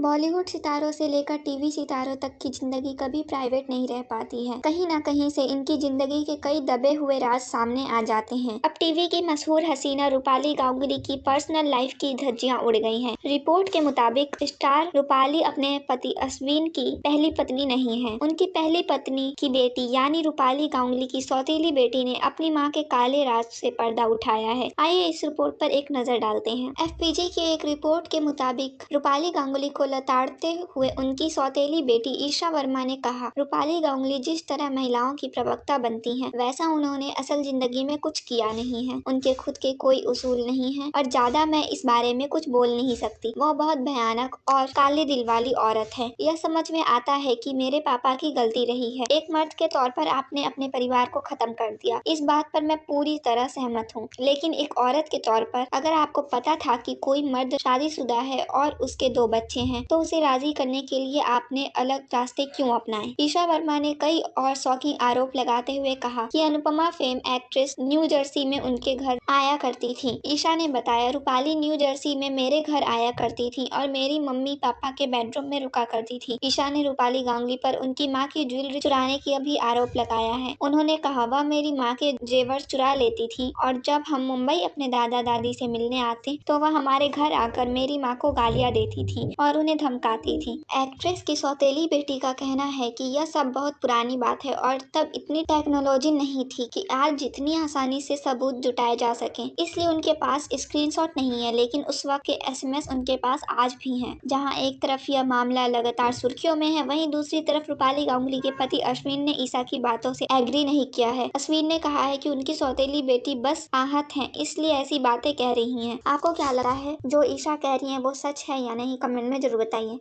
बॉलीवुड सितारों से लेकर टीवी सितारों तक की जिंदगी कभी प्राइवेट नहीं रह पाती है। कहीं ना कहीं से इनकी जिंदगी के कई दबे हुए राज सामने आ जाते हैं। अब टीवी की मशहूर हसीना रूपाली गांगुली की पर्सनल लाइफ की धज्जियां उड़ गई हैं। रिपोर्ट के मुताबिक स्टार रूपाली अपने पति अश्विन की पहली पत्नी नहीं है। उनकी पहली पत्नी की बेटी यानी रूपाली गांगुली की सौतेली बेटी ने अपनी मां के काले राज से पर्दा उठाया है। आइए इस रिपोर्ट पर एक नजर डालते हैं। एफपीजे की एक रिपोर्ट के मुताबिक रूपाली गांगुली को लताड़ते हुए उनकी सौतेली बेटी ईशा वर्मा ने कहा, रूपाली गांगुली जिस तरह महिलाओं की प्रवक्ता बनती हैं, वैसा उन्होंने असल जिंदगी में कुछ किया नहीं है। उनके खुद के कोई उसूल नहीं है और ज्यादा मैं इस बारे में कुछ बोल नहीं सकती। वो बहुत भयानक और काले दिल वाली औरत है। यह समझ में आता है कि मेरे पापा की गलती रही है। एक मर्द के तौर पर आपने अपने परिवार को खत्म कर दिया। इस बात पर मैं पूरी तरह सहमत हूँ, लेकिन एक औरत के तौर पर अगर आपको पता था कि कोई मर्द शादीशुदा है और उसके 2 बच्चे हैं, तो उसे राजी करने के लिए आपने अलग रास्ते क्यों अपनाए? ईशा वर्मा ने कई और शौकीन आरोप लगाते हुए कहा कि Anupama fame actress new Jersey में उनके घर आया करती थी। ईशा ने बताया, रूपाली न्यू जर्सी में मेरे घर आया करती थी और मेरी मम्मी पापा के बेडरूम में रुका करती थी। ईशा ने रूपाली गांगुली पर उनकी मां की ज्वेलरी चुराने की भी आरोप लगाया है। उन्होंने कहा, वह मेरी मां के जेवर चुरा लेती थी और जब हम मुंबई अपने दादा दादी से मिलने आते तो वह हमारे घर आकर मेरी मां को गालियां देती थी और उन्हें धमकाती थी। एक्ट्रेस की सौतेली बेटी का कहना है कि यह सब बहुत पुरानी बात है और तब इतनी टेक्नोलॉजी नहीं थी कि आज जितनी आसानी से सबूत जुटाए जा सकें, इसलिए उनके पास स्क्रीनशॉट नहीं है, लेकिन उस वक्त के एसएमएस उनके पास आज भी हैं। जहां एक तरफ यह मामला लगातार सुर्खियों में है, वहीं दूसरी तरफ रूपाली गांगुली के पति अश्विन ने ईशा की बातों से एग्री नहीं किया है। अश्विन ने कहा है कि उनकी सौतेली बेटी बस आहत है, इसलिए ऐसी बातें कह रही हैं। आपको क्या लगा है जो ईशा कह रही हैं वो सच है या नहीं? कमेंट में जरूर बताइए।